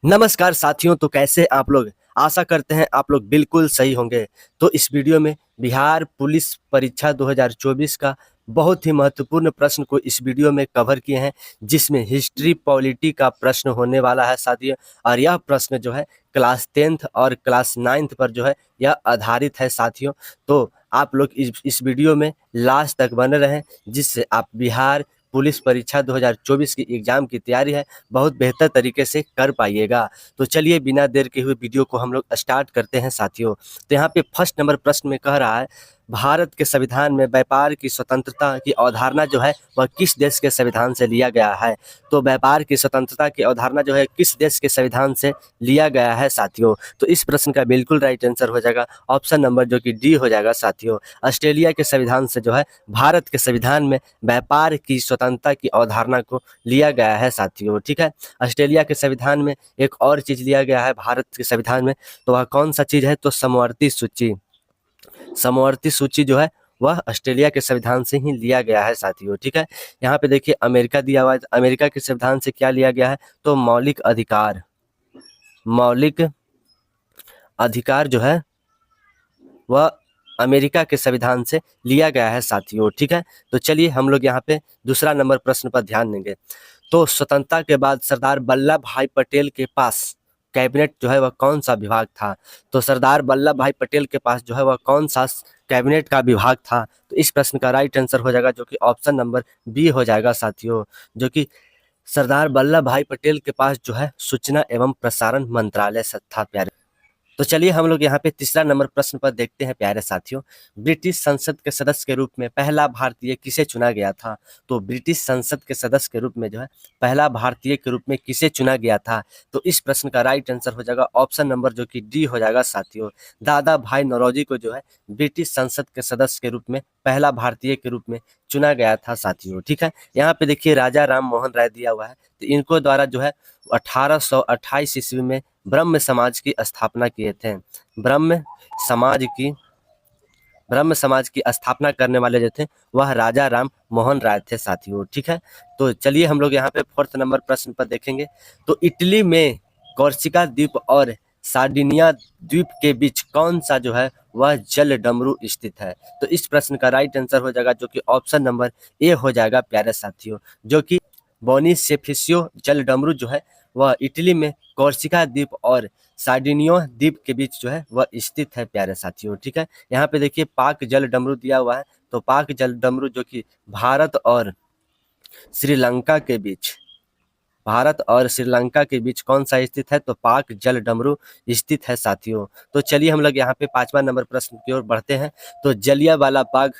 नमस्कार साथियों, तो कैसे आप लोग? आशा करते हैं आप लोग बिल्कुल सही होंगे। तो इस वीडियो में बिहार पुलिस परीक्षा 2024 का बहुत ही महत्वपूर्ण प्रश्न को इस वीडियो में कवर किए हैं, जिसमें हिस्ट्री पॉलिटी का प्रश्न होने वाला है साथियों। और यह प्रश्न जो है क्लास 10th और क्लास 9th पर जो है यह आधारित है साथियों। तो आप लोग इस वीडियो में लास्ट तक बने रहें, जिससे आप बिहार पुलिस परीक्षा 2024 की एग्जाम की तैयारी है बहुत बेहतर तरीके से कर पाइएगा। तो चलिए बिना देर के हुए वीडियो को हम लोग स्टार्ट करते हैं साथियों। तो यहाँ पे फर्स्ट नंबर प्रश्न में कह रहा है, भारत के संविधान में व्यापार की स्वतंत्रता की अवधारणा जो है वह किस देश के संविधान से लिया गया है? तो व्यापार की स्वतंत्रता की अवधारणा जो है किस देश के संविधान से लिया गया है साथियों? तो इस प्रश्न का बिल्कुल राइट आंसर हो जाएगा ऑप्शन नंबर जो कि डी हो जाएगा साथियों। ऑस्ट्रेलिया के संविधान से जो है भारत के संविधान में व्यापार की स्वतंत्रता की अवधारणा को लिया गया है साथियों। ठीक है, ऑस्ट्रेलिया के संविधान में एक और चीज लिया गया है भारत के संविधान में, तो वह कौन सा चीज है? तो समवर्ती सूची। समवर्ती सूची जो है वह ऑस्ट्रेलिया के संविधान से ही लिया गया है साथियों। ठीक है, यहाँ पे देखिए अमेरिका दिया हुआ है, तो अमेरिका के संविधान से क्या लिया गया है? तो मौलिक अधिकार। मौलिक अधिकार जो है वह अमेरिका के संविधान से लिया गया है साथियों। ठीक है, तो चलिए हम लोग यहाँ पे दूसरा नंबर प्रश्न पर ध्यान देंगे। तो स्वतंत्रता के बाद सरदार वल्लभ भाई पटेल के पास कैबिनेट जो है वह कौन सा विभाग था? तो सरदार वल्लभ भाई पटेल के पास जो है वह कौन सा कैबिनेट का विभाग था? तो इस प्रश्न का राइट आंसर हो जाएगा जो कि ऑप्शन नंबर बी हो जाएगा साथियों, जो कि सरदार वल्लभ भाई पटेल के पास जो है सूचना एवं प्रसारण मंत्रालय था प्यारे। तो चलिए हम लोग यहाँ पे तीसरा नंबर प्रश्न पर देखते हैं प्यारे साथियों। ब्रिटिश संसद के सदस्य के रूप में पहला भारतीय किसे चुना गया था? तो ब्रिटिश संसद के सदस्य के रूप में जो है पहला भारतीय के रूप में किसे चुना गया था? तो इस प्रश्न का राइट आंसर हो जाएगा ऑप्शन नंबर जो कि डी हो जाएगा साथियों। दादा भाई नौरोजी को जो है ब्रिटिश संसद के सदस्य के रूप में पहला भारतीय के रूप में चुना गया था साथियों। ठीक है, यहाँ पे देखिए राजा राम मोहन राय दिया हुआ है, तो इनको द्वारा जो है 1828 ईस्वी में ब्रह्म समाज की स्थापना किए थे। ब्रह्म समाज की ब्रह्म समाज की स्थापना करने वाले जो थे वह राजा राम मोहन राय थे साथियों। ठीक है, तो चलिए हम लोग यहाँ पे फोर्थ नंबर प्रश्न पर देखेंगे। तो इटली में कॉर्सिका द्वीप और सार्डिनिया द्वीप के बीच कौन सा जो है वह जल डमरू स्थित है? तो इस प्रश्न का राइट आंसर हो जाएगा जो कि ऑप्शन नंबर ए हो जाएगा प्यारे साथियों, जो कि बोनिसेफिशियो जल डमरू जो है वह इटली में कॉर्सिका द्वीप और सार्डिनियो द्वीप के बीच जो है वह स्थित है प्यारे साथियों। ठीक है, यहाँ पे देखिए पाक जल डमरू दिया हुआ है, तो पाक जल डमरू जो कि भारत और श्रीलंका के बीच कौन सा स्थित है? तो पाक जल डमरू स्थित है साथियों। तो चलिए हम लोग यहाँ पे पांचवा नंबर प्रश्न की ओर बढ़ते हैं। तो जलियांवाला बाग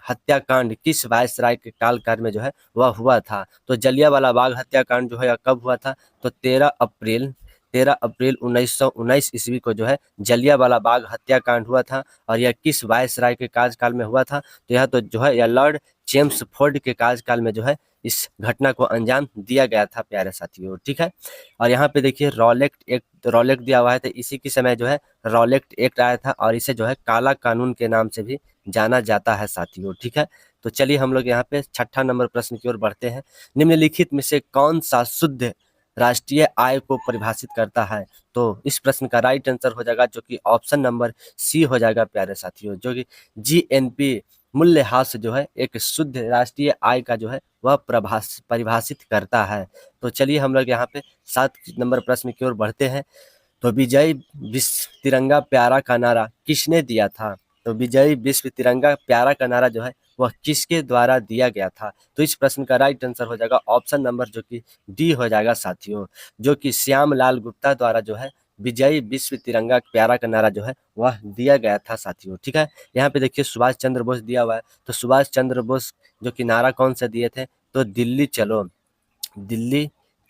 हत्याकांड किस वायसराय के काल में जो है वह हुआ था? तो जलियांवाला बाग हत्याकांड जो है कब हुआ था? तो 13 अप्रैल 1919 ईस्वी को जो है जलियांवाला बाग हत्याकांड हुआ था। और यह किस वायसराय के कार्यकाल में हुआ था? तो यह तो जो है यह लॉर्ड चेम्सफोर्ड के कार्यकाल में जो है इस घटना को अंजाम दिया गया था प्यारे साथियों। ठीक है, और यहाँ पे देखिए रॉलेक्ट दिया हुआ है, तो इसी के समय जो है रॉलेक्ट एक्ट आया था, और इसे जो है काला कानून के नाम से भी जाना जाता है साथियों। ठीक है, तो चलिए हम लोग यहाँ पे छठा नंबर प्रश्न की ओर बढ़ते हैं। निम्नलिखित में से कौन सा शुद्ध राष्ट्रीय आय को परिभाषित करता है? तो इस प्रश्न का राइट आंसर हो जाएगा जो कि ऑप्शन नंबर सी हो जाएगा प्यारे साथियों, जो कि जीएनपी मूल्यह्रास जो है एक शुद्ध राष्ट्रीय आय का जो है वह परिभाषित करता है। तो चलिए हम लोग यहाँ पे 7 नंबर प्रश्न की ओर बढ़ते हैं। तो विजय विश्व तिरंगा प्यारा का नारा किसने दिया था? तो विजय विश्व तिरंगा प्यारा का नारा जो है वह किसके द्वारा दिया गया था? तो इस प्रश्न का राइट आंसर हो जाएगा ऑप्शन नंबर जो कि डी हो जाएगा साथियों, जो कि श्यामलाल गुप्ता द्वारा जो है विजय विश्व तिरंगा प्यारा का नारा जो है वह दिया गया था साथियों। ठीक है, यहाँ पे देखिए सुभाष चंद्र बोस दिया हुआ है, तो सुभाष चंद्र बोस जो कि नारा कौन सा दिए थे? तो दिल्ली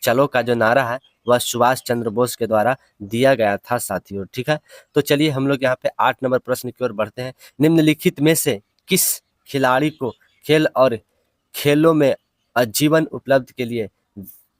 चलो का जो नारा है वह सुभाष चंद्र बोस के द्वारा दिया गया था साथियों। ठीक है, तो चलिए हम लोग यहाँ पे 8 नंबर प्रश्न की ओर बढ़ते हैं। निम्नलिखित में से किस खिलाड़ी को खेल और खेलों में आजीवन उपलब्धि के लिए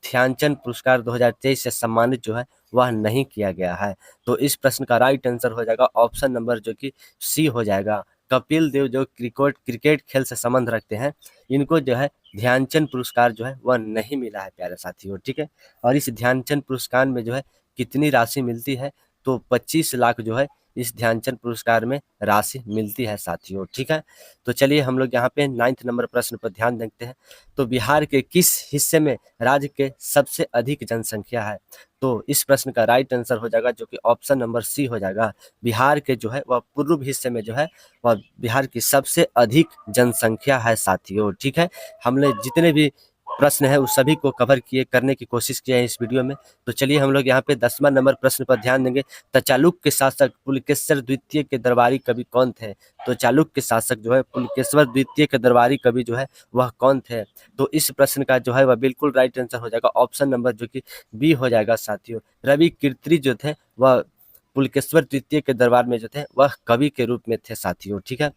ध्यानचंद पुरस्कार 2023 से सम्मानित जो है वह नहीं किया गया है? तो इस प्रश्न का राइट आंसर हो जाएगा ऑप्शन नंबर जो कि सी हो जाएगा। कपिल देव जो क्रिकेट खेल से संबंध रखते हैं, इनको जो है ध्यानचंद पुरस्कार जो है वह नहीं मिला है प्यारे साथियों। ठीक है, और इस ध्यानचंद पुरस्कार में जो है कितनी राशि मिलती है? तो 25 लाख जो है इस ध्यानचंद पुरस्कार में राशि मिलती है साथियों, ठीक है। तो चलिए हम लोग यहाँ पे 9th नंबर प्रश्न पर ध्यान देते हैं। तो बिहार के किस हिस्से में राज्य के सबसे अधिक जनसंख्या है? तो इस प्रश्न का राइट आंसर हो जाएगा जो कि ऑप्शन नंबर सी हो जाएगा। बिहार के जो है वह पूर्व हिस्से में जो है वह बिहार की सबसे अधिक जनसंख्या है साथियों, ठीक है। हमने जितने भी प्रश्न है उस सभी को कवर किए करने की कोशिश किया है इस वीडियो में। तो चलिए हम लोग यहाँ पे 10वां नंबर प्रश्न पर ध्यान देंगे। तो चालुक्य शासक पुलकेशिवर द्वितीय के दरबारी कवि कौन थे? तो चालुक्य शासक जो है पुलकेशिवर द्वितीय के दरबारी कवि जो है वह कौन थे? तो इस प्रश्न का जो है वह बिल्कुल राइट आंसर हो जाएगा ऑप्शन नंबर जो कि बी हो जाएगा साथियों। रवि कीर्ति जो थे वह पुलकेशिवर द्वितीय के दरबार में जो थे वह कवि के रूप में थे साथियों, ठीक है।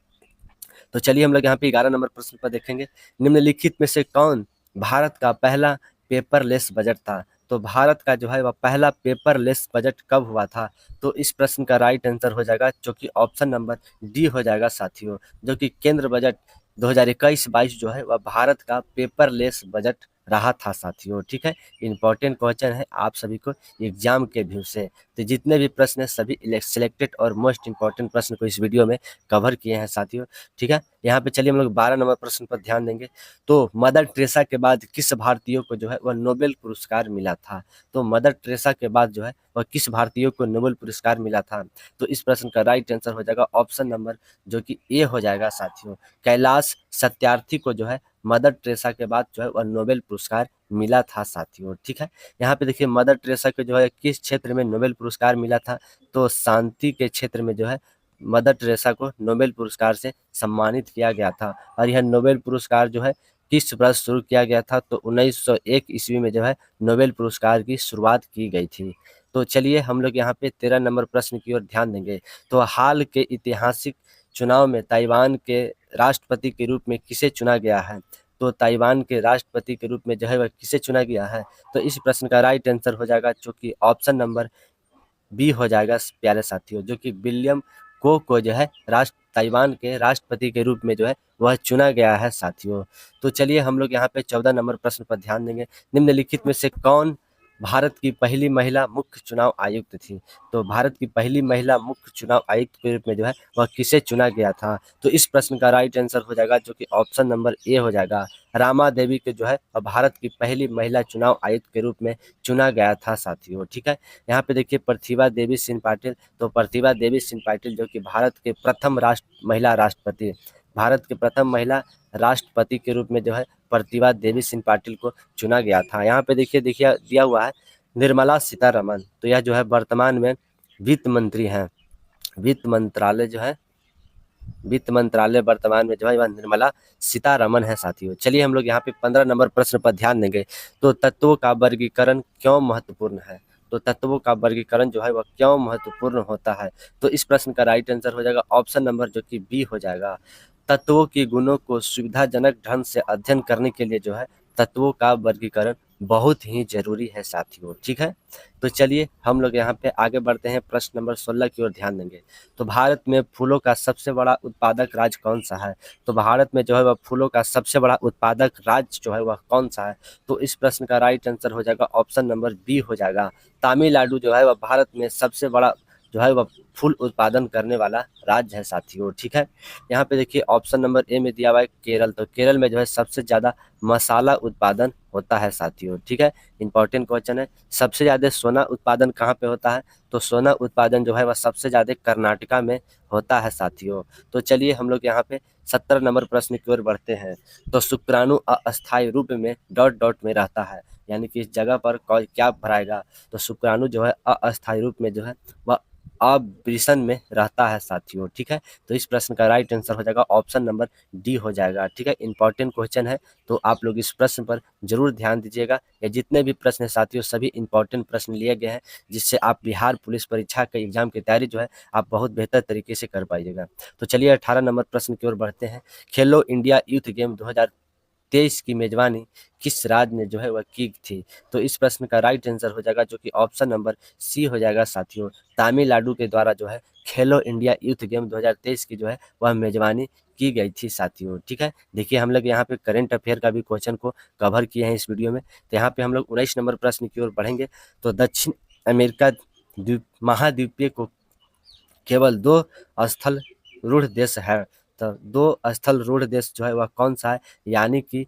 तो चलिए हम लोग यहाँ पे 11 नंबर प्रश्न पर देखेंगे। निम्नलिखित में से कौन भारत का पहला पेपरलेस बजट था? तो भारत का जो है वह पहला पेपरलेस बजट कब हुआ था? तो इस प्रश्न का राइट आंसर हो जाएगा जो कि ऑप्शन नंबर डी हो जाएगा साथियों, जो कि केंद्र बजट 2021-22 जो है वह भारत का पेपरलेस बजट रहा था साथियों, ठीक है। इंपॉर्टेंट क्वेश्चन है आप सभी को एग्जाम के व्यू से। तो जितने भी प्रश्न है सभी सिलेक्टेड और मोस्ट इंपॉर्टेंट प्रश्न को इस वीडियो में कवर किए हैं साथियों, ठीक है। यहाँ पे चलिए हम लोग 12 नंबर प्रश्न पर ध्यान देंगे। तो मदर टेरेसा के बाद किस भारतीय को जो है वह नोबेल पुरस्कार मिला था? तो मदर टेरेसा के बाद जो है वह किस भारतीय को नोबेल पुरस्कार मिला था? तो इस प्रश्न का राइट आंसर हो जाएगा ऑप्शन नंबर जो कि ए हो जाएगा साथियों। कैलाश सत्यार्थी को जो है मदर टेरेसा के बाद जो है वह नोबेल पुरस्कार मिला था साथियों, ठीक है। यहाँ पे देखिए मदर टेरेसा के जो है किस क्षेत्र में नोबेल पुरस्कार मिला था? तो शांति के क्षेत्र में जो है मदर टेरेसा को नोबेल पुरस्कार से सम्मानित किया गया था। और यह नोबेल पुरस्कार जो है किस वर्ष शुरू किया गया था? तो 1901 ईस्वी में जो है नोबेल पुरस्कार की शुरुआत की गई थी। तो चलिए हम लोग यहाँ पे 13 नंबर प्रश्न की ओर ध्यान देंगे। तो हाल के ऐतिहासिक चुनाव में ताइवान के राष्ट्रपति के रूप में किसे चुना गया है? तो ताइवान के राष्ट्रपति के रूप में जो है वह किसे चुना गया है? तो इस प्रश्न का राइट आंसर हो जाएगा जो कि ऑप्शन नंबर बी हो जाएगा प्यारे साथियों, जो कि विलियम को जो है ताइवान के राष्ट्रपति के रूप में जो है वह चुना गया है साथियों। तो चलिए हम लोग यहाँ पे 14 नंबर प्रश्न पर ध्यान देंगे। निम्नलिखित में से कौन भारत की पहली महिला मुख्य चुनाव आयुक्त थी? तो भारत की पहली महिला मुख्य चुनाव आयुक्त के रूप में जो है वह किसे चुना गया था? तो इस प्रश्न का राइट आंसर हो जाएगा जो कि ऑप्शन नंबर ए हो जाएगा। रामा देवी के जो है भारत की पहली महिला चुनाव आयुक्त के रूप में चुना गया था साथियों, ठीक है। यहाँ पे देखिए प्रतिभा देवी सिंह पाटिल, तो प्रतिभा देवी सिंह पाटिल जो कि भारत के प्रथम महिला राष्ट्रपति, भारत के प्रथम महिला राष्ट्रपति के रूप में जो है प्रतिभा देवी सिंह पाटिल को चुना गया था। यहाँ पे देखिए देखिए दिया हुआ है निर्मला सीतारमन, तो यह जो है वर्तमान में वित्त मंत्री हैं। वित्त मंत्रालय जो है वित्त मंत्रालय वर्तमान में जो है वह निर्मला सीतारमन है साथियों। चलिए हम लोग यहाँ पे 15 नंबर प्रश्न पर ध्यान देंगे। तो तत्वों का वर्गीकरण क्यों महत्वपूर्ण है? तो तत्वों का वर्गीकरण जो है वह क्यों महत्वपूर्ण होता है? तो इस प्रश्न का राइट आंसर हो जाएगा ऑप्शन नंबर जो कि बी हो जाएगा। तत्वों के गुणों को सुविधाजनक ढंग से अध्ययन करने के लिए जो है तत्वों का वर्गीकरण बहुत ही जरूरी है साथियों, ठीक है। तो चलिए हम लोग यहाँ पे आगे बढ़ते हैं, प्रश्न नंबर 16 की ओर ध्यान देंगे। तो भारत में फूलों का सबसे बड़ा उत्पादक राज्य कौन सा है? तो भारत में जो है वह फूलों का सबसे बड़ा उत्पादक राज्य जो है वह कौन सा है? तो इस प्रश्न का राइट आंसर हो जाएगा ऑप्शन नंबर बी हो जाएगा। तमिलनाडु जो है वह भारत में सबसे बड़ा जो है वह फूल उत्पादन करने वाला राज्य है साथियों, ठीक है। यहाँ पे देखिए ऑप्शन नंबर ए में दिया हुआ है केरल, तो केरल में जो है सबसे ज़्यादा मसाला उत्पादन होता है साथियों, ठीक है। इंपॉर्टेंट क्वेश्चन है। सबसे ज़्यादा सोना उत्पादन कहाँ पे होता है? तो सोना उत्पादन जो है वह सबसे ज़्यादा कर्नाटका में होता है साथियों। तो चलिए हम लोग यहाँ पे 17 नंबर प्रश्न की ओर बढ़ते हैं। तो शुक्राणु अस्थायी रूप में डॉट डॉट में रहता है, यानी कि इस जगह पर क्या भराएगा? तो शुक्राणु जो है अस्थायी रूप में जो है वह अवृषण में रहता है साथियों, ठीक है। तो इस प्रश्न का राइट आंसर हो जाएगा ऑप्शन नंबर डी हो जाएगा, ठीक है। इंपॉर्टेंट क्वेश्चन है तो आप लोग इस प्रश्न पर जरूर ध्यान दीजिएगा। ये जितने भी प्रश्न है साथियों सभी इंपॉर्टेंट प्रश्न लिए गए हैं, जिससे आप बिहार पुलिस परीक्षा के एग्जाम की तैयारी जो है आप बहुत बेहतर तरीके से कर पाइएगा। तो चलिए 18 नंबर प्रश्न की ओर बढ़ते हैं। खेलो इंडिया यूथ गेम 2023 की मेजबानी किस राज्य ने जो है वह की थी? तो इस प्रश्न का राइट आंसर हो जाएगा जो कि ऑप्शन नंबर सी हो जाएगा साथियों। तमिलनाडु के द्वारा जो है खेलो इंडिया यूथ गेम 2023 की जो है वह मेजबानी की गई थी साथियों, ठीक है। देखिए हम लोग यहाँ पे करंट अफेयर का भी क्वेश्चन को कवर किए हैं इस वीडियो में। तो यहाँ पे हम लोग 19 नंबर प्रश्न की ओर बढ़ेंगे। तो अमेरिका द्वीप महाद्वीपीय को केवल दो स्थल रूढ़ देश है। तो दो स्थल रूढ़ देश जो है वह कौन सा है, यानी कि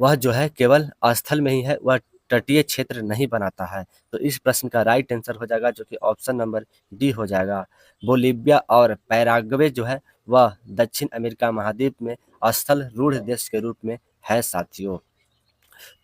वह जो है केवल स्थल में ही है, वह तटीय क्षेत्र नहीं बनाता है। तो इस प्रश्न का राइट आंसर हो जाएगा जो कि ऑप्शन नंबर डी हो जाएगा। बोलिविया और पैराग्वे जो है वह दक्षिण अमेरिका महाद्वीप में स्थल रूढ़ देश के रूप में है साथियों।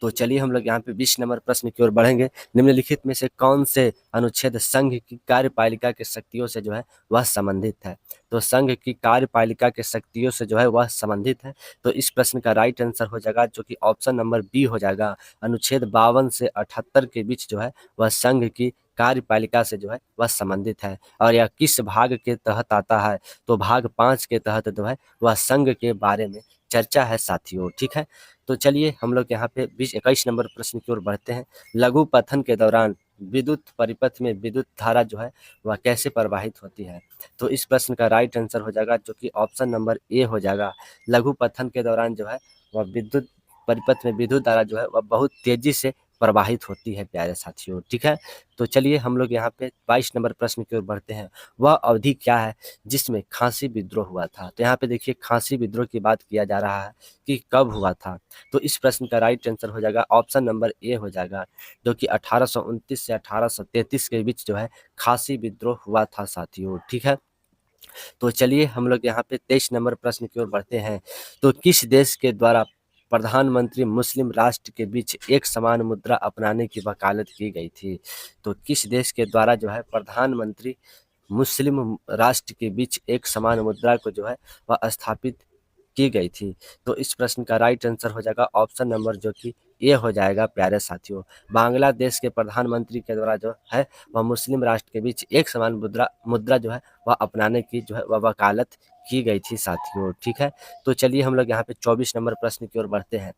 तो चलिए हम लोग यहाँ पे 20 नंबर प्रश्न की ओर बढ़ेंगे। निम्नलिखित में से कौन से अनुच्छेद संघ की कार्यपालिका के शक्तियों से जो है वह संबंधित है। तो संघ की कार्यपालिका के शक्तियों से जो है वह संबंधित है। तो इस प्रश्न का राइट आंसर हो जाएगा जो कि ऑप्शन नंबर बी हो जाएगा। अनुच्छेद 52 से 78 के बीच जो है वह संघ की कार्यपालिका से जो है वह संबंधित है। और यह किस भाग के तहत आता है, तो भाग 5 के तहत जो है वह संघ के बारे में चर्चा है साथियों। ठीक है, तो चलिए हम लोग यहाँ पे 21 नंबर प्रश्न की ओर बढ़ते हैं। लघु पथन के दौरान विद्युत परिपथ में विद्युत धारा जो है वह कैसे प्रवाहित होती है। तो इस प्रश्न का राइट आंसर हो जाएगा जो कि ऑप्शन नंबर ए हो जाएगा। लघु पथन के दौरान जो है वह विद्युत परिपथ में विद्युत धारा जो है वह बहुत तेजी से प्रवाहित होती है प्यारे साथियों। ठीक है, तो चलिए हम लोग यहाँ पे 22 नंबर प्रश्न की ओर बढ़ते हैं। वह अवधि क्या है जिसमें खांसी विद्रोह हुआ था। तो यहाँ पे देखिए खांसी विद्रोह की बात किया जा रहा है कि कब हुआ था। तो इस प्रश्न का राइट आंसर हो जाएगा ऑप्शन नंबर ए हो जाएगा जो कि 1829 से 1833 के बीच जो है खांसी विद्रोह हुआ था साथियों। ठीक है, तो चलिए हम लोग यहाँ पे 23 नंबर प्रश्न की ओर बढ़ते हैं। तो किस देश के द्वारा प्रधानमंत्री मुस्लिम राष्ट्र के बीच एक समान मुद्रा अपनाने की वकालत की गई थी। तो किस देश के द्वारा जो है प्रधानमंत्री मुस्लिम राष्ट्र के बीच एक समान मुद्रा को जो है वह स्थापित की गई थी। तो इस प्रश्न का राइट आंसर हो जाएगा ऑप्शन नंबर जो कि ए हो जाएगा प्यारे साथियों। बांग्लादेश के प्रधानमंत्री के द्वारा जो है वह मुस्लिम राष्ट्र के बीच एक समान मुद्रा मुद्रा जो है वह अपनाने की जो है वह वकालत की गई थी साथियों। ठीक है, तो चलिए हम लोग यहाँ पे 24 नंबर प्रश्न की ओर बढ़ते हैं।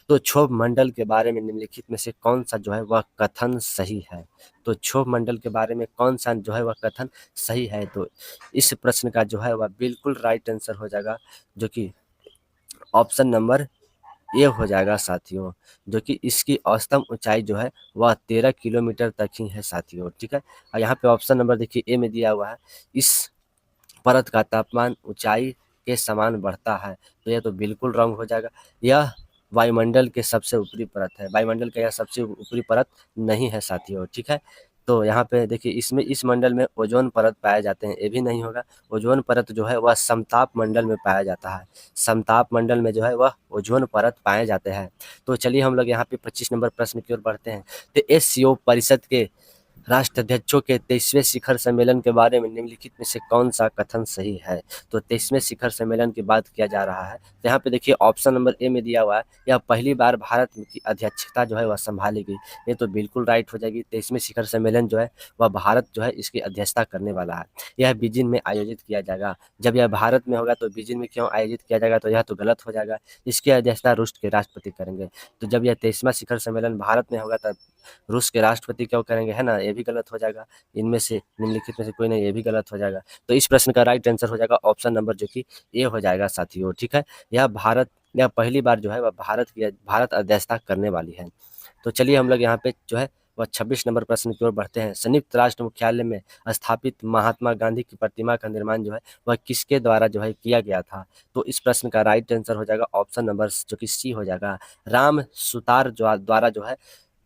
तो क्षोभ मंडल के बारे में निम्नलिखित में से कौन सा जो है वह कथन सही है। तो क्षोभ मंडल के बारे में कौन सा जो है वह कथन सही है। तो इस प्रश्न का जो है वह बिल्कुल राइट आंसर हो जाएगा जो कि ऑप्शन नंबर ए हो जाएगा साथियों, जो कि इसकी औसतम ऊंचाई जो है वह 13 किलोमीटर तक ही है साथियों। ठीक है, और यहाँ पे ऑप्शन नंबर देखिए ए में दिया हुआ है, इस परत का तापमान ऊंचाई के समान बढ़ता है। तो यह तो बिल्कुल रॉन्ग हो जाएगा। यह वायुमंडल के सबसे ऊपरी परत है, वायुमंडल का यह सबसे ऊपरी परत नहीं है साथियों। ठीक है, तो यहाँ पे देखिए इसमें इस मंडल में ओजोन परत पाए जाते हैं, ये भी नहीं होगा। ओजोन परत जो है वह समताप मंडल में पाया जाता है, समताप मंडल में जो है वह ओजोन परत पाए जाते हैं। तो चलिए हम लोग यहाँ पे 25 नंबर प्रश्न की ओर बढ़ते हैं। तो एससीओ परिषद के राष्ट्राध्यक्षों के 23वें शिखर सम्मेलन के बारे में निम्नलिखित में से कौन सा कथन सही है। तो 23वें शिखर सम्मेलन की बात किया जा रहा है। तो यहाँ पे देखिए ऑप्शन नंबर ए में दिया हुआ है, यह पहली बार भारत की अध्यक्षता जो है वह संभालेगी। ये तो बिल्कुल राइट हो जाएगी। 23वें शिखर सम्मेलन जो है वह भारत जो है इसकी अध्यक्षता करने वाला है। यह बीजिंग में आयोजित किया जाएगा। जब यह भारत में होगा तो बीजिंग में क्यों आयोजित किया जाएगा, तो यह तो गलत हो जाएगा। इसकी अध्यक्षता रूस के राष्ट्रपति करेंगे। तो जब यह 23वां शिखर सम्मेलन भारत में होगा तब रूस के राष्ट्रपति क्यों करेंगे, है ना, ये भी गलत हो जाएगा। इनमें से निम्नलिखित में से कोई नहीं, ये भी गलत हो जाएगा। तो इस प्रश्न का राइट आंसर हो जाएगा ऑप्शन नंबर जो कि ए हो जाएगा साथियों। ठीक है, यह पहली बार जो है वह भारत अध्यक्षता करने वाली है। तो चलिए हम लोग यहाँ पे जो है वह 26 नंबर प्रश्न की ओर बढ़ते हैं। संयुक्त राष्ट्र मुख्यालय में स्थापित महात्मा गांधी की प्रतिमा का निर्माण जो है वह किसके द्वारा जो है किया गया था। तो इस प्रश्न का राइट आंसर हो जाएगा ऑप्शन नंबर जो कि सी हो जाएगा। राम सुतार द्वारा जो है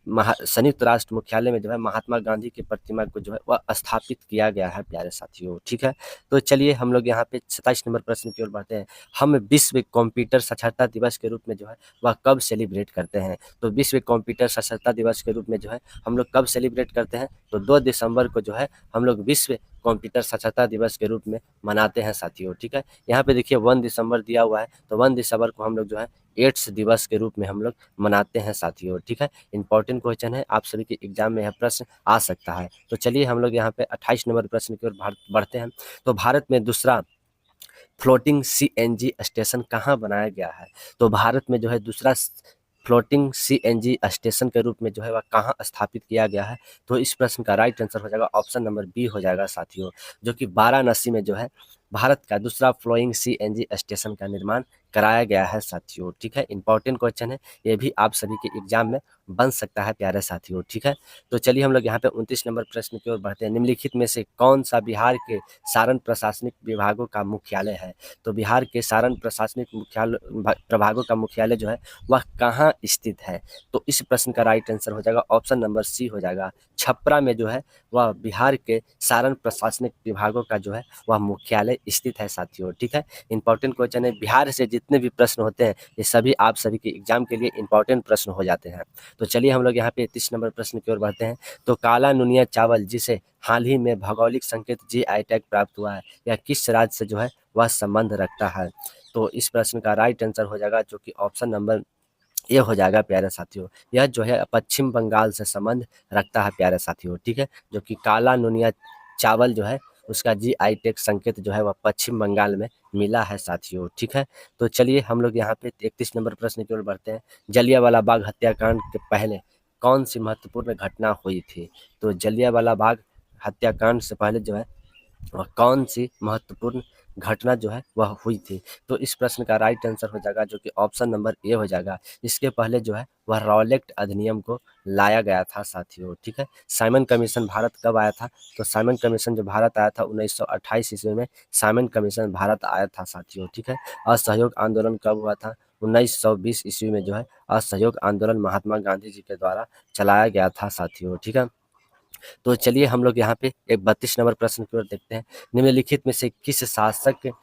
संयुक्त राष्ट्र मुख्यालय में जो है महात्मा गांधी की प्रतिमा को जो है वह स्थापित किया गया है प्यारे साथियों। ठीक है, तो चलिए हम लोग यहाँ पे 27 नंबर प्रश्न की ओर बढ़ते हैं। हम विश्व कंप्यूटर साक्षरता दिवस के रूप में जो है वह कब सेलिब्रेट करते हैं। तो विश्व कंप्यूटर साक्षरता दिवस के रूप में जो है हम लोग कब सेलिब्रेट करते हैं, तो 2 दिसंबर को जो है हम लोग विश्व कंप्यूटर साक्षरता दिवस के रूप में मनाते हैं साथियों। ठीक है, यहाँ पे देखिए 1 दिसंबर दिया हुआ है, तो 1 दिसंबर को हम लोग जो है एड्स दिवस के रूप में हम लोग मनाते हैं साथियों। ठीक है, इंपॉर्टेंट क्वेश्चन है, आप सभी के एग्जाम में यह प्रश्न आ सकता है। तो चलिए हम लोग यहाँ पे 28 नंबर प्रश्न की ओर बढ़ते हैं। तो भारत में दूसरा फ्लोटिंग सीएनजी स्टेशन कहाँ बनाया गया है। तो भारत में जो है दूसरा फ्लोटिंग सीएनजी स्टेशन के रूप में जो है वह कहाँ स्थापित किया गया है। तो इस प्रश्न का राइट आंसर हो जाएगा ऑप्शन नंबर बी हो जाएगा साथियों, जो कि वाराणसी में जो है भारत का दूसरा फ्लोइंग सीएनजी स्टेशन का निर्माण कराया गया है साथियों। ठीक है, इंपॉर्टेंट क्वेश्चन है, ये भी आप सभी के एग्जाम में बन सकता है प्यारे साथियों। ठीक है, तो चलिए हम लोग यहाँ पे 29 नंबर प्रश्न की ओर बढ़ते हैं। निम्नलिखित में से कौन सा बिहार के सारण प्रशासनिक विभागों का मुख्यालय है? तो बिहार के सारण प्रशासनिक मुख्यालय प्रभागों का मुख्यालय जो है वह कहाँ स्थित है? तो इस प्रश्न का राइट आंसर हो जाएगा ऑप्शन नंबर सी हो जाएगा, छपरा में जो है वह बिहार के सारण प्रशासनिक विभागों का जो है वह मुख्यालय स्थित है साथियों। ठीक है, इंपॉर्टेंट क्वेश्चन है, बिहार से जितने भी प्रश्न होते हैं ये सभी आप सभी के एग्जाम के लिए इंपॉर्टेंट प्रश्न हो जाते हैं। तो चलिए हम लोग यहाँ पे 30 नंबर प्रश्न की ओर बढ़ते हैं। तो काला नुनिया चावल जिसे हाल ही में भौगोलिक संकेत जीआई टैग प्राप्त हुआ है, यह किस राज्य से जो है वह संबंध रखता है? तो इस प्रश्न का राइट आंसर हो जाएगा जो कि ऑप्शन नंबर ये हो जाएगा प्यारे साथियों, यह जो है पश्चिम बंगाल से संबंध रखता है प्यारे साथियों। ठीक है, जो कि काला नुनिया चावल जो है उसका जीआई टैग संकेत जो है वह पश्चिम बंगाल में मिला है साथियों। ठीक है, तो चलिए हम लोग यहाँ पे 31 नंबर प्रश्न की ओर बढ़ते हैं। जलियांवाला बाग हत्याकांड के पहले कौन सी महत्वपूर्ण घटना हुई थी? तो जलियांवाला बाग हत्याकांड से पहले जो है वह कौन सी महत्वपूर्ण घटना जो है वह हुई थी? तो इस प्रश्न का राइट आंसर हो जाएगा जो कि ऑप्शन नंबर ए हो जाएगा। इसके पहले जो है वह रॉलेट अधिनियम को लाया गया था साथियों। ठीक है, साइमन कमीशन भारत कब आया था? तो साइमन कमीशन जो भारत आया था 1928 ईस्वी में साइमन कमीशन भारत आया था साथियों। ठीक है, असहयोग आंदोलन कब हुआ था? 1920 ईस्वी में जो है असहयोग आंदोलन महात्मा गांधी जी के द्वारा चलाया गया था साथियों। ठीक है, तो चलिए हम लोग यहाँ पे एक 32 नंबर प्रश्न की ओर देखते हैं। निम्नलिखित में से किस शासक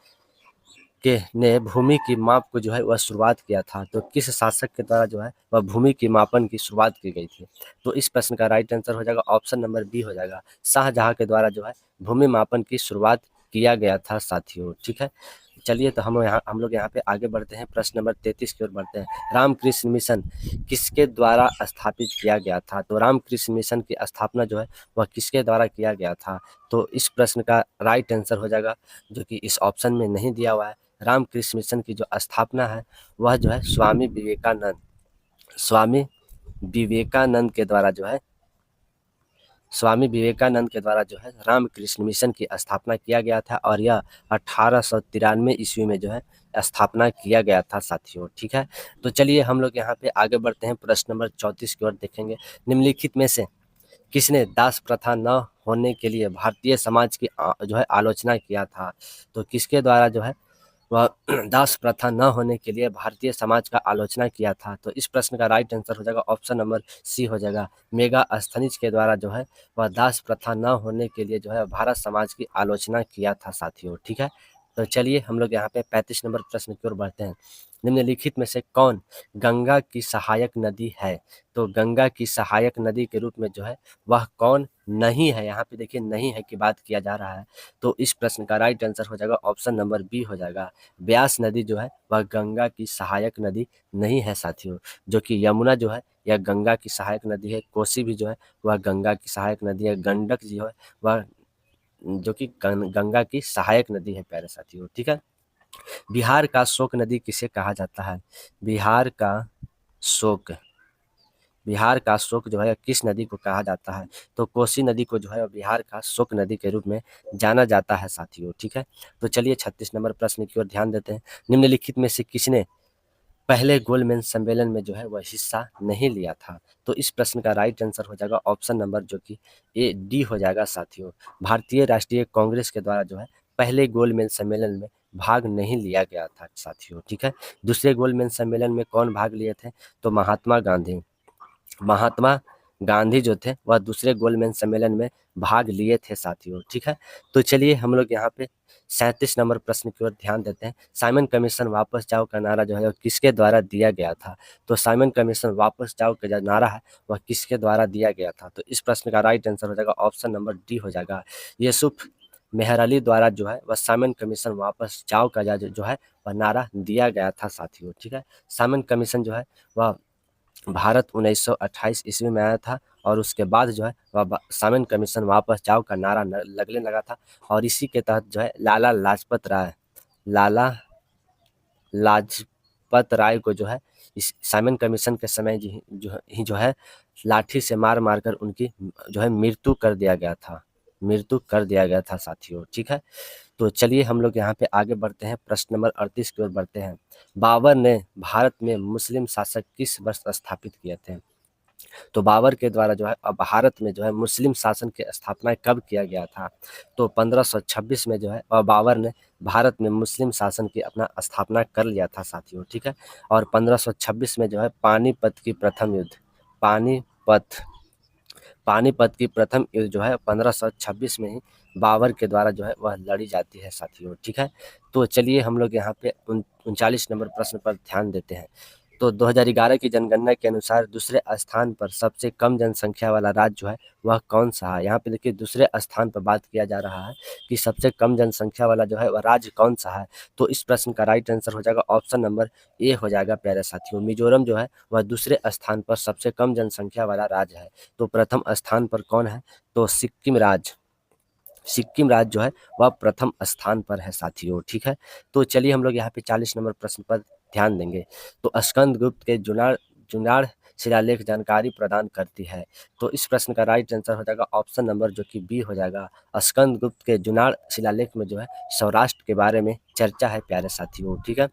के ने भूमि की माप को जो है वह शुरुआत किया था? तो किस शासक के द्वारा जो है वह भूमि की मापन की शुरुआत की गई थी? तो इस प्रश्न का राइट आंसर हो जाएगा ऑप्शन नंबर बी हो जाएगा, शाहजहां के द्वारा जो है भूमि मापन की शुरुआत किया गया था साथियों। ठीक है, चलिए तो हम लोग यहाँ पे आगे बढ़ते हैं, प्रश्न नंबर 33 की ओर बढ़ते हैं। रामकृष्ण मिशन किसके द्वारा स्थापित किया गया था? तो रामकृष्ण मिशन की स्थापना जो है वह किसके द्वारा किया गया था? तो इस प्रश्न का राइट आंसर हो जाएगा जो कि इस ऑप्शन में नहीं दिया हुआ है, रामकृष्ण मिशन की जो स्थापना है वह जो है स्वामी विवेकानंद के द्वारा जो है स्वामी विवेकानंद के द्वारा जो है रामकृष्ण मिशन की स्थापना किया गया था और यह 1893 ईस्वी में जो है स्थापना किया गया था साथियों। ठीक है, तो चलिए हम लोग यहाँ पे आगे बढ़ते हैं, प्रश्न नंबर 34 की ओर देखेंगे। निम्नलिखित में से किसने दास प्रथा न होने के लिए भारतीय समाज की जो है आलोचना किया था? तो किसके द्वारा जो है वह दास प्रथा न होने के लिए भारतीय समाज का आलोचना किया था? तो इस प्रश्न का राइट आंसर हो जाएगा ऑप्शन नंबर सी हो जाएगा, मेगास्थनीज के द्वारा जो है वह दास प्रथा न होने के लिए जो है भारत समाज की आलोचना किया था साथियों। ठीक है, तो चलिए हम लोग यहाँ पे 35 नंबर प्रश्न की ओर बढ़ते हैं। निम्नलिखित में से कौन गंगा की सहायक नदी है? तो गंगा की सहायक नदी के रूप में जो है वह कौन नहीं है? यहाँ पे देखिए नहीं है की बात किया जा रहा है, तो इस प्रश्न का राइट आंसर हो जाएगा ऑप्शन नंबर बी हो जाएगा, ब्यास नदी जो है वह गंगा की सहायक नदी नहीं है साथियों। जो कि यमुना जो है यह गंगा की सहायक नदी है, कोसी भी जो है वह गंगा की सहायक नदी है, गंडक जो है वह जो कि गंगा की सहायक नदी है प्यारे साथियों। ठीक है, बिहार का शोक नदी किसे कहा जाता है? बिहार का शोक बिहार का शोक जो है किस नदी को कहा जाता है? तो कोसी नदी को जो है बिहार का शोक नदी के रूप में जाना जाता है साथियों। ठीक है, तो चलिए 36 नंबर प्रश्न की ओर ध्यान देते हैं। निम्नलिखित में से किसने पहले गोलमेज सम्मेलन में जो है वह हिस्सा नहीं लिया था? तो इस प्रश्न का राइट आंसर हो जाएगा ऑप्शन नंबर जो कि ए डी हो जाएगा साथियों, भारतीय राष्ट्रीय कांग्रेस के द्वारा जो है पहले गोलमेज सम्मेलन में भाग नहीं लिया गया था साथियों। ठीक है, दूसरे गोलमेज सम्मेलन में कौन भाग लिए थे? तो महात्मा गांधी जो थे वह दूसरे गोलमेज सम्मेलन में भाग लिए थे साथियों। ठीक है, तो चलिए हम लोग यहाँ पे 37 नंबर प्रश्न की ओर ध्यान देते हैं। साइमन कमीशन वापस जाओ का नारा जो है वो किसके द्वारा दिया गया था? तो साइमन कमीशन वापस जाओ का जो नारा है वह किसके द्वारा दिया गया था? तो इस प्रश्न का राइट आंसर हो जाएगा ऑप्शन नंबर डी हो जाएगा, यूसुफ मेहर अली द्वारा जो है वह साइमन कमीशन वापस जाओ का जो है वह नारा दिया गया था साथियों। ठीक है, साइमन कमीशन जो है वह भारत 1928 ईस्वी में आया था और उसके बाद जो है वह साइमन कमीशन वापस जाओ का नारा लगने लगा था और इसी के तहत जो है लाला लाजपत राय को जो है इस साइमन कमीशन के समय जो है लाठी से मार मार कर उनकी जो है मृत्यु कर दिया गया था साथियों। ठीक है, तो चलिए हम लोग यहाँ पे आगे बढ़ते हैं, प्रश्न नंबर 38 की ओर बढ़ते हैं। बाबर ने भारत में मुस्लिम शासक किस वर्ष स्थापित किए थे? तो बाबर के द्वारा जो है भारत में जो है मुस्लिम शासन की स्थापना कब किया गया था? तो 1526 में जो है बाबर ने भारत में मुस्लिम शासन की अपना स्थापना कर लिया था साथियों, ठीक है। और 1526 में जो है पानीपत की प्रथम युद्ध, पानीपत पानीपत की प्रथम युद्ध जो है 1526 में ही बाबर के द्वारा जो है वह लड़ी जाती है साथियों, ठीक है। तो चलिए हम लोग यहाँ पे 39 नंबर प्रश्न पर ध्यान देते हैं। तो 2011 की जनगणना के अनुसार दूसरे स्थान पर सबसे कम जनसंख्या वाला राज्य जो है वह कौन सा है? यहाँ पे देखिए दूसरे स्थान पर बात किया जा रहा है कि सबसे कम जनसंख्या वाला जो है वह राज्य कौन सा है। तो इस प्रश्न का राइट आंसर हो जाएगा ऑप्शन नंबर ए हो जाएगा प्यारे साथियों। मिजोरम जो है वह दूसरे स्थान पर सबसे कम जनसंख्या वाला राज्य है। तो प्रथम स्थान पर कौन है? तो सिक्किम राज्य जो है वह प्रथम स्थान पर है साथियों, ठीक है। तो चलिए हम लोग यहाँ पे 40 नंबर प्रश्न पर ध्यान देंगे। तो स्कंदगुप्त के जुनाड़ शिलालेख जानकारी प्रदान करती है। तो इस प्रश्न का राइट आंसर हो जाएगा ऑप्शन नंबर जो कि बी हो जाएगा। स्कंदगुप्त के जुनाड़ शिलालेख में जो है सौराष्ट्र के बारे में चर्चा है प्यारे साथियों, ठीक है।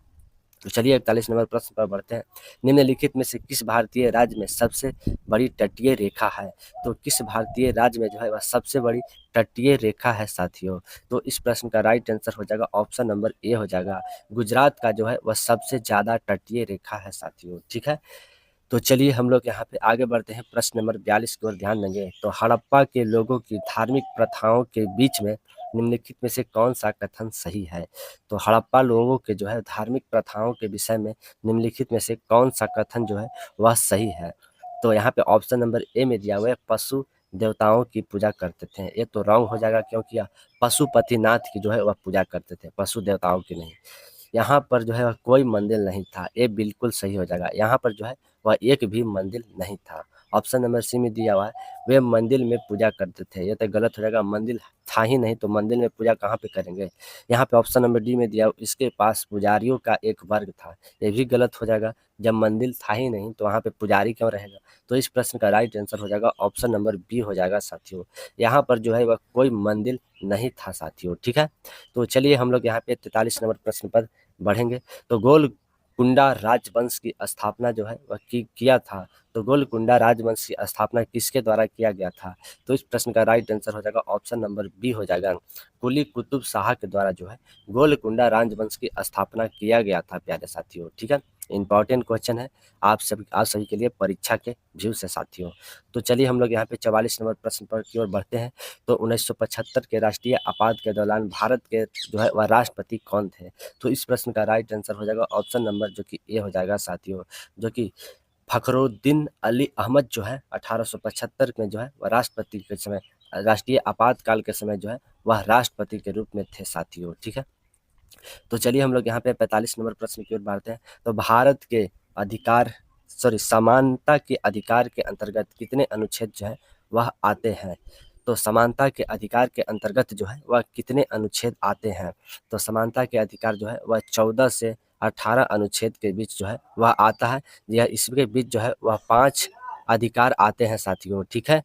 तो चलिए 41 नंबर प्रश्न पर बढ़ते हैं। निम्नलिखित में से किस भारतीय राज्य में सबसे बड़ी तटीय रेखा है? तो किस भारतीय राज्य में जो है वह सबसे बड़ी तटीय रेखा है साथियों? तो इस प्रश्न का राइट आंसर हो जाएगा ऑप्शन नंबर ए हो जाएगा। गुजरात का जो है वह सबसे ज़्यादा तटीय रेखा है साथियों, ठीक है। तो चलिए हम लोग यहाँ पे आगे बढ़ते हैं, प्रश्न नंबर 42 की ओर ध्यान देंगे। तो हड़प्पा के लोगों की धार्मिक प्रथाओं के बीच में निम्नलिखित में से कौन सा कथन सही है? तो हड़प्पा लोगों के जो है धार्मिक प्रथाओं के विषय में निम्नलिखित में से कौन सा कथन जो है वह सही है? तो यहाँ पे ऑप्शन नंबर ए में दिया हुआ है पशु देवताओं की पूजा करते थे। ये तो रॉन्ग हो जाएगा क्योंकि यह पशुपतिनाथ की जो है वह पूजा करते थे, पशु देवताओं की नहीं। यहाँ पर जो है वह कोई मंदिर नहीं था, ये बिल्कुल सही हो जाएगा। यहाँ पर जो है वह एक भी मंदिर नहीं था। ऑप्शन नंबर सी में दिया हुआ है वे मंदिर में पूजा करते थे, ये तो गलत हो जाएगा। मंदिर था ही नहीं तो मंदिर में पूजा कहाँ पे करेंगे। यहाँ पे ऑप्शन नंबर डी में दिया हुआ, इसके पास पुजारियों का एक वर्ग था, ये भी गलत हो जाएगा। जब मंदिर था ही नहीं तो वहाँ पे पुजारी क्यों रहेगा। तो इस प्रश्न का राइट आंसर हो जाएगा ऑप्शन नंबर बी हो जाएगा साथियों। यहाँ पर जो है वह कोई मंदिर नहीं था साथियों, ठीक है। तो चलिए हम लोग यहाँ पे 43 नंबर प्रश्न पर बढ़ेंगे। तो गोलकुंडा राजवंश की स्थापना जो है वह किया था। तो गोलकुंडा राजवंश की स्थापना किसके द्वारा किया गया था? तो इस प्रश्न का राइट आंसर हो जाएगा ऑप्शन नंबर बी हो जाएगा। कुली कुतुब शाह के द्वारा जो है गोलकुंडा राजवंश की स्थापना किया गया था प्यारे साथियों, ठीक है। इंपॉर्टेंट क्वेश्चन है आप सभी के लिए परीक्षा के व्यू से साथियों। तो चलिए हम लोग यहाँ पे 44 नंबर प्रश्न पर की ओर बढ़ते हैं। तो 1975 के राष्ट्रीय आपात के दौरान भारत के जो है वह राष्ट्रपति कौन थे? तो इस प्रश्न का राइट आंसर हो जाएगा ऑप्शन नंबर जो कि ए हो जाएगा साथियों, जो कि फखरुद्दीन अली अहमद जो है 1875 में जो है वह राष्ट्रपति के समय, राष्ट्रीय आपातकाल के समय जो है वह राष्ट्रपति के रूप में थे साथियों, ठीक है। तो चलिए हम लोग यहाँ पे 45 नंबर प्रश्न की ओर बढ़ते हैं। तो भारत के अधिकार समानता के अधिकार के अंतर्गत कितने अनुच्छेद जो है वह आते हैं? तो समानता के अधिकार के अंतर्गत जो है वह कितने अनुच्छेद आते हैं? तो समानता के अधिकार जो है वह 14 से 18 अनुच्छेद के बीच जो है वह आता है। यह इसके बीच जो है वह 5 अधिकार आते हैं साथियों, ठीक है।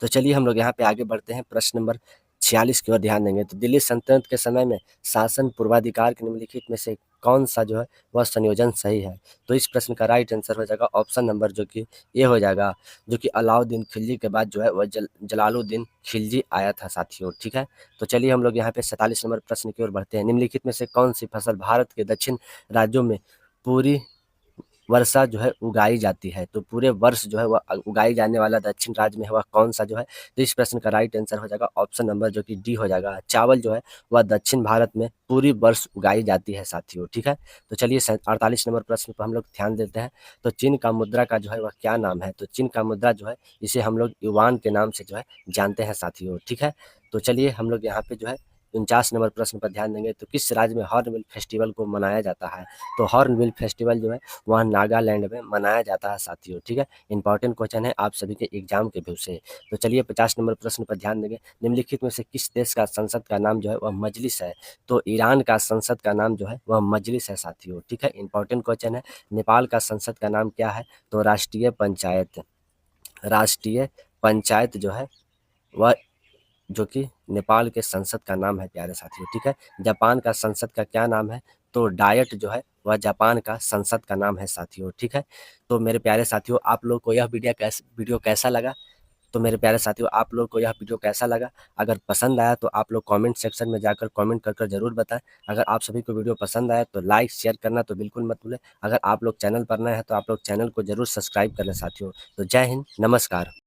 तो चलिए हम लोग यहाँ पे आगे बढ़ते हैं, प्रश्न नंबर 46 की ओर ध्यान देंगे। तो दिल्ली सल्तनत के समय में शासन पूर्वाधिकार के निम्नलिखित में से कौन सा जो है वह संयोजन सही है? तो इस प्रश्न का राइट आंसर हो जाएगा ऑप्शन नंबर जो कि ए हो जाएगा, जो कि अलाउद्दीन खिलजी के बाद जो है वह जलालुद्दीन खिलजी आया था साथियों, ठीक है। तो चलिए हम लोग यहाँ पे 47 नंबर प्रश्न की ओर बढ़ते हैं। निम्नलिखित में से कौन सी फसल भारत के दक्षिण राज्यों में पूरी वर्षा जो है उगाई जाती है? तो पूरे वर्ष जो है वह उगाई जाने वाला दक्षिण राज्य में है वह कौन सा जो है? तो इस प्रश्न का राइट आंसर हो जाएगा ऑप्शन नंबर जो कि डी हो जाएगा। चावल जो है वह दक्षिण भारत में पूरी वर्ष उगाई जाती है साथियों, ठीक है। तो चलिए 48 नंबर प्रश्न पर हम लोग ध्यान देते हैं। तो चीन का मुद्रा का जो है वह क्या नाम है? तो चीन का मुद्रा जो है इसे हम लोग युआन के नाम से जो है जानते हैं साथियों, ठीक है। तो चलिए हम लोग यहाँ पे जो है 49 नंबर प्रश्न पर ध्यान देंगे। तो किस राज्य में हॉर्नबिल फेस्टिवल को मनाया जाता है? तो हॉर्नबिल फेस्टिवल जो है वह नागालैंड में मनाया जाता है साथियों, ठीक है। इंपॉर्टेंट क्वेश्चन है आप सभी के एग्जाम के व्यू से। तो चलिए 50 नंबर प्रश्न पर ध्यान देंगे। निम्नलिखित में से किस देश का संसद का नाम जो है वह मजलिस है? तो ईरान का संसद का नाम जो है वह मजलिस है साथियों, ठीक है। इंपॉर्टेंट क्वेश्चन है। नेपाल का संसद का नाम क्या है? तो राष्ट्रीय पंचायत जो है वह, जो कि नेपाल के संसद का नाम है प्यारे साथियों, ठीक है। जापान का संसद का क्या नाम है? तो डायट जो है वह जापान का संसद का नाम है साथियों, ठीक है। तो मेरे प्यारे साथियों, आप लोग को यह वीडियो कैसा लगा? तो मेरे प्यारे साथियों, आप लोग को यह वीडियो कैसा लगा? अगर पसंद आया तो आप लोग कमेंट सेक्शन में जाकर कमेंट कर ज़रूर बताएं। अगर आप सभी को वीडियो पसंद आया तो लाइक शेयर करना तो बिल्कुल मत भूलें। अगर आप लोग चैनल पर नए हैं तो आप लोग चैनल को ज़रूर सब्सक्राइब कर लें साथियों। तो जय हिंद, नमस्कार।